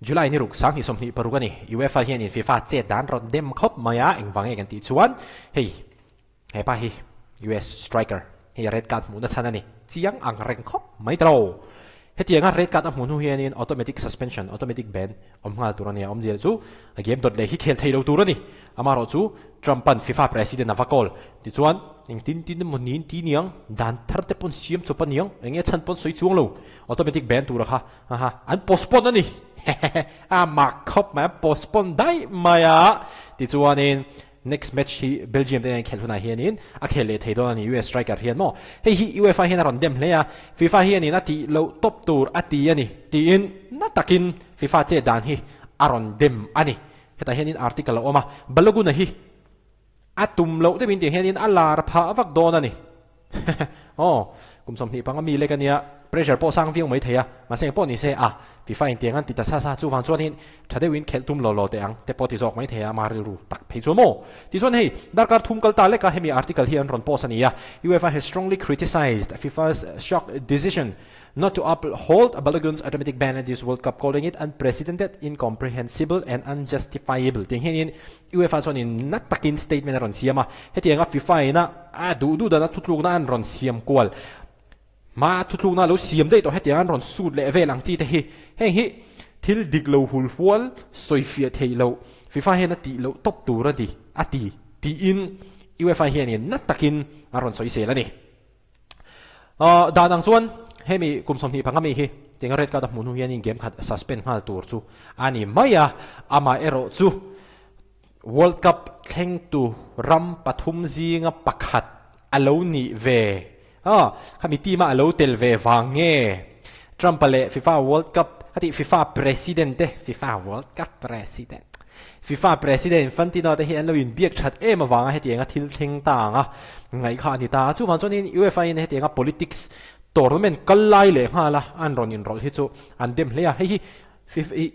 July ni ruk sang hi somni parugani UEFA hian in FIFA che dan ron dem khop maya engwange kan ti chuan hei hepa hi US striker hi red card mu na chanani chiang ang reng khop mai tro hetianga red card amun hu hian in automatic suspension automatic ban omngal turani omjel chu game dot le hi khel theilo turani amaro chu Trumpan FIFA President avakol ti chuan eng tin munin ti niang dan tharte pon siam chopaniang enge chan pon soi chuang lo automatic ban tur kha ha an postpone ani ma khop ma postpone dai maya ti chuan in next match hi Belgium te khel huna hian in a khele theidon ani US striker hian mo hei hi UEFA hian ron dem hlea FIFA hian in ati lo top tour ati ani ti in na takin FIFA che dan hi aron dem ani heta hian in article oma balaguna hi atum lo te bin ti hian in alar pha avak don ani oh kum som ni pangami le kania pressure po sang viang mai theya ma seng po ni se a FIFA in tiangan ti ta sa chu van chuan hin thade win khel tum lo te ang te po ti jok mai theya mar ru tak phei chu mo ti chuan hei darkar thum kal ta le ka hemi article hi an ron po sania UEFA has strongly criticized FIFA's shock decision not to uphold a Balogun's automatic ban at this World Cup, calling it unprecedented, incomprehensible and unjustifiable. Ting hian UEFA chuan in natakin statement ron siama hetianga FIFA ina a du da na thutluk na an ron siam kwal ma thutluk na lo siam dei to hetiang ron sud le velang chi te hi heng hi thil diglo hul hual soifia theilo FIFA hian ati lo top tur ati ati ti in UEFA hian in natakin aron soi sel ani danang chuan hemi kumsom hi pangami hi tinga red card mun hian in game khat suspend hal tur chu ani maya ama ero chu World Cup thleng tu ram pathum zinga pakhat alo ni ve khami tima alo tel ve wange Trump le FIFA World Cup hati FIFA President FIFA World Cup President FIFA President Infantino te hi an lo in biak that em awanga hetianga thil thleng tanga ngai kha ni ta chu wan chonin UEFA in hetianga politics tournament kallai le hala an ron in rol hi chu an dem hlea hi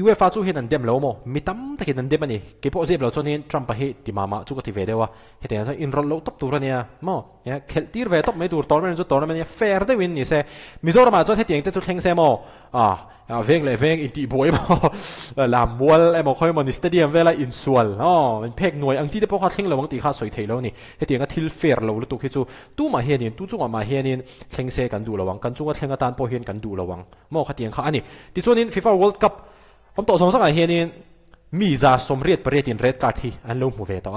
UEFA chu hin an dem lo mo mitam takin an dem ani ke po zeb lo chonin Trump hi timama chu ka ti ve dewa hetianga in rol lo top turania mo ya khel tir ve top mai tur tournament ya fair de win ni se Mizoram chon hetiang te tu thleng se mo veng le veng in ti boy mo lam wal emo khoi mon stadium vela in sual in phek noi ang chi te po kha thleng lo wang ti kha soi theilo ni hetianga thil fair lo lu tu khi chu tu ma hianin tu chu ma hianin thleng se kan du lo wang kan chu nga thlenga tan po hian kan du lo wang mo khatiang kha ani ti chuanin FIFA World Cup om to song sanga hianin miza somriat pariat in red card hi an lo mu ve to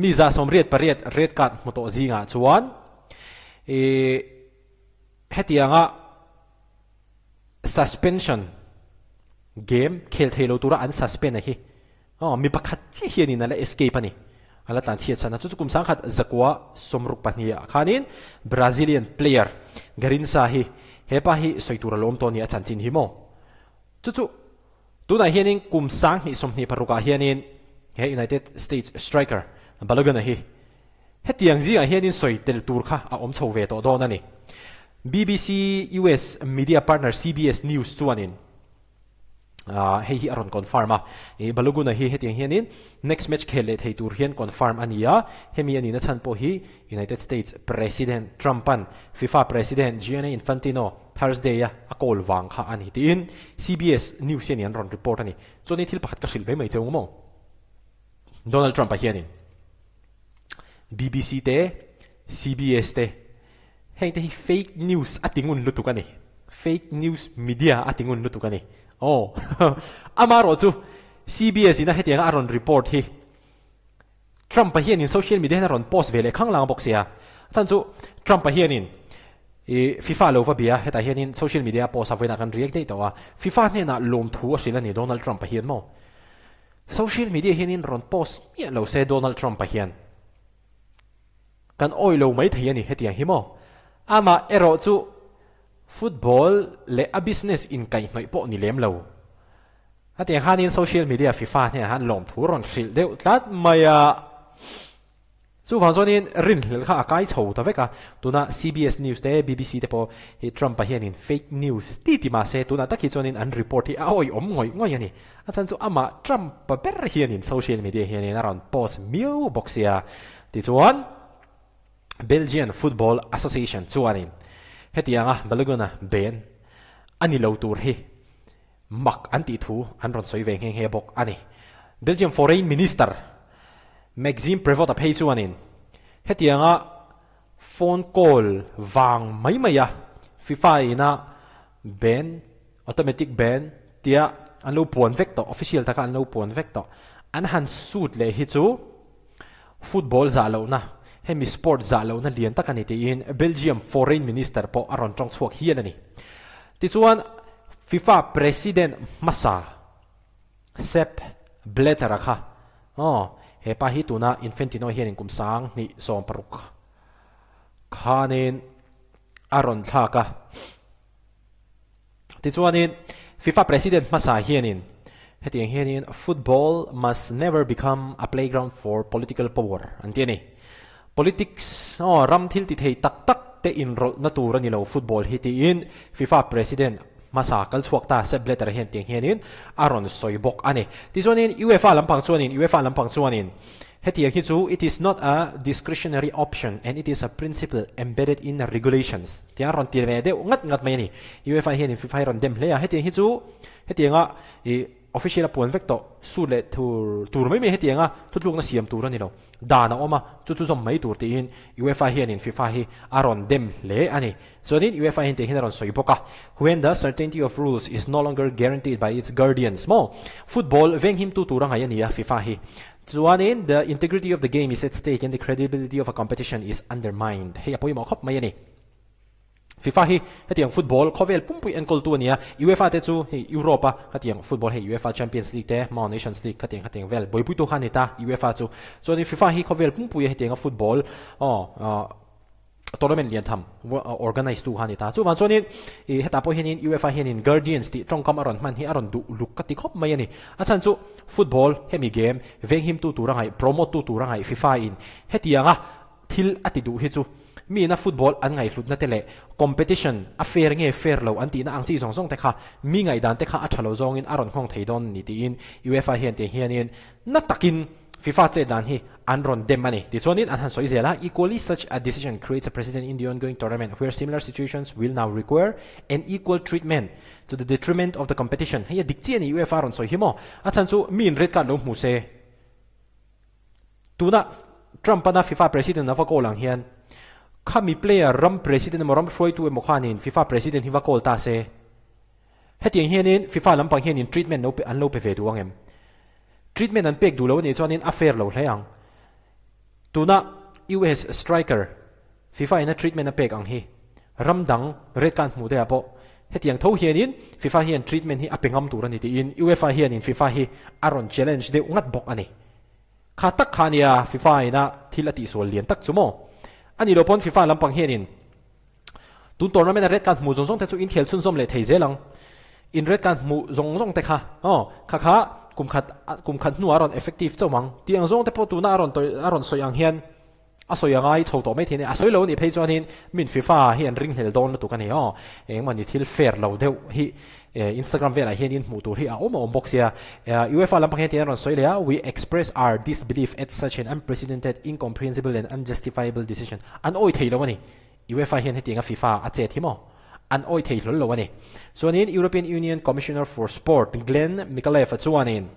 miza somriat pariat red card mo to zinga chuan hetianga suspension game khel thelo tura an suspend hi mi pakhat chi hianin ala escape ani ala tan chiat sana chu kum sang khat zakwa somruk pahnia khanin Brazilian player garin sa hi hepa hi soitura lom to ni achan chin hi mo chu tuna hianin kum sang hi somni paruka hianin he United States striker balagana hi hetiang ji a hianin soitel tur kha a om chho ve to don ani BBC US media partner CBS News chuanin hei aron confirm baluguna hi hetiang hianin next match khele thei tur hian confirm ania hemi ani na chan po hi United States President Trumpan FIFA President Gianni Infantino Thursday a call wang kha ani tin CBS News hian ron report ani choni thil pakhat ka hril be mai cheu mo Donald Trump hianin BBC te CBS te hei te fake news atingun lutukani fake news media atingun lutukani amaro chu CBS ina hetianga aron report hi Trump hian in social media na ron post vele khanglang box ya tan chu Trump hian in FIFA lo va bia heta hian in social media post avena kan react dei tawa FIFA ne na lom thu asila ni Donald Trump hian mo social media hian in ron post ya lo se Donald Trump hian kan oilo mai theiani hetia hi mo ama ero chu football le a business in kai noi po ni lem lo ati hanin social media FIFA ne han lom thu ron sil deu tlat maya chu van zonin rin hlel kha akai chho ta veka tuna CBS News te BBC te po hi Trump hian in fake news ti ma se tuna takhi chonin an report hi oi ngoi ani achan chu ama Trump ber hian in social media hian in around post meuh box ya ti chuan Belgian Football Association chuanin hetianga balaguna ben ani lo tur hi mak an ti thu an ron soi veng he bok ani Belgium Foreign Minister Maxime Prevot a phei chuanin hetianga phone call wang mai maya FIFA ina ban automatic ban tia an lo puan vek to official taka an lo puan vek to an han suit le hi chu football za lo na hemi sport za lo na lian takani te in Belgium Foreign Minister po aron tawngchhuak hian ani ti chuan FIFA President masa Sepp Blatter kha he pa hi tuna Infantino hian in kumsang ni som paruk khanin aron thaka ti chuanin FIFA President masa hianin hetiang hianin football must never become a playground for political power antiani politics ram thil ti thei tak tak te in rol na tur ani lo football hiti in FIFA President masa kal chuak ta Sepp Blatter hian tiang hianin aron soibok ani ti chuanin UEFA lampang chuanin hetiang hi chu it is not a discretionary option and it is a principle embedded in regulations tiang ron ti ve de ngat mai ni UEFA hian FIFA ron dem hle a hetiang hi chu hetianga official puan vek to su le tur mai me hetianga thutluk na siam tur ani lo dana oma chu zom mai tur ti in UEFA hian in FIFA hi aron dem le ani zonin UEFA hin te hin aron soiboka when the certainty of rules is no longer guaranteed by its guardians mo football veng him tu turang ai ani FIFA hi chuanin the integrity of the game is at stake and the credibility of a competition is undermined hey apoi mo khop mai ani FIFA hi hetiang football khovel pumpui en kol tu ania UEFA te chu he Europa hetiang football he UEFA Champions League te Mao Nations League hetiang vel boipui tu khan eta UEFA chu so ni FIFA hi khovel pumpui hetiang football tournament lian tham organize tu khan eta chu wan chonin heta po hianin UEFA hianin guardians ti tongkam aron man hi aron du luk kati khop mai ani achan chu football hemi game veng him tu turangai promote tu turangai FIFA in hetianga thil ati du hi chu mi na football an ngai hlut na tele competition a fair nge fair lo anti na angchi song te kha mi ngai dan te kha a thalo zong in aron khong theidon ni ti in UEFA hian te hianin na takin FIFA che dan hi anron dem mani ti chonin an han soi zela equally such a decision creates a precedent in the ongoing tournament where similar situations will now require an equal treatment to the detriment of the competition hey dikchi ani UEFA ron soi himo achan chu min red card lo mu se tuna Trump na FIFA president na va ko lang hian khami player ram president moram shoi tu mokhanin FIFA president hiwa kol ta se hetiang hianin FIFA lampang hianin treatment no pe an lo pe ve duangem treatment an pek du lo ni chuanin affair lo hleang tuna US striker FIFA ina treatment a pek ang hi ramdang red kan mu de apo hetiang tho hianin FIFA hian treatment hi apengam turani ti in UEFA hianin FIFA hi aron challenge de ungat bok ani khatak khania FIFA ina thilati sol lian tak chumo ani lo pon FIFA lampang hianin tun tournament red kan mu zong te chu in khel chun zom le thei zelang in red kan mu zong te kha kha kum khat nu aron effective chawang tiang zong te po tu na aron soyang hian a soyangai chho to me thine a soi lo ni phei chuanin min FIFA hian ring hel don tu kan he engmani thil fair lo deuh hi Instagram vela hianin mu tur hi a box ya UEFA lampang hian aron soi le we express our disbelief at such an unprecedented incomprehensible and unjustifiable decision an oi thei lo ani UEFA hian hetinga FIFA a che thimo an oi thei hlol lo ani chuanin European Union Commissioner for Sport Glenn Mikalev chuanin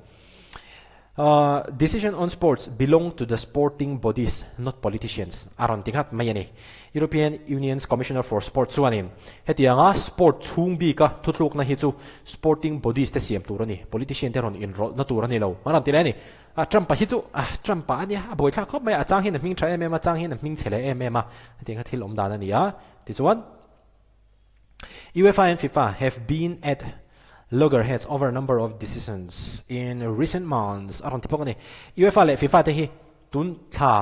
decision on sports belong to the sporting bodies, not politicians. Aron tinghat mayani. European Union's Commissioner for Sports chuanin. Hetianga sport chungbi ka thutluk na hi chu sporting bodies te siam turani. Politician te ron enroll na turani lo. Maram tilani. Trump hi chu Trump ani boi thla khop mai a chang hin ming thai em chang hin ming chele em tinga thil om dan ani ti chuan UEFA and FIFA have been at loggerheads over a number of decisions in recent months. Aron tipok ni UEFA le FIFA te hi tun tha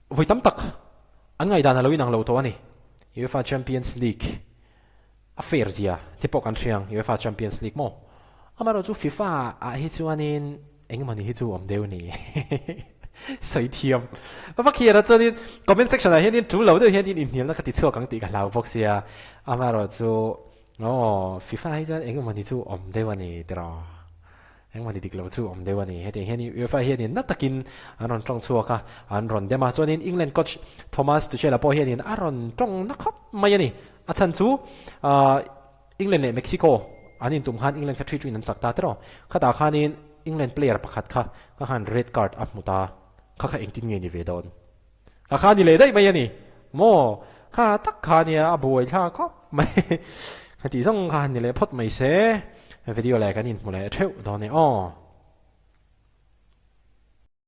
voitam tak an ngai dan haloin ang lo to ani UEFA Champions League affair zia tipok an siang UEFA Champions League mo amaro chu FIFA a hi chuanin engmani hi chu om deu ni soi thiam ba khia chuanin comment section a hianin thu lo de hianin in hnial na ka ti chuak ang ti ka lau box ya amaro chu FIFA hi chuan engmani chu om deu ani tro engmani dik lo chu om deu ani heti hianin UEFA hianin na takin aron tong chuaka an ron dema chuanin England coach Thomas Tuchel po hianin aron tong na khop mai ani a chan chu England le Mexico anin tum khan England kha 3-3 nan sakta tero khata khanin England player pakhat kha khan red card amuta kha engtin nge ni ve don kha ni le dai mai ani mo kha tak kha ni a boi kha ko mai khati song kha ni le phot mai se video le kanin mule theu don ne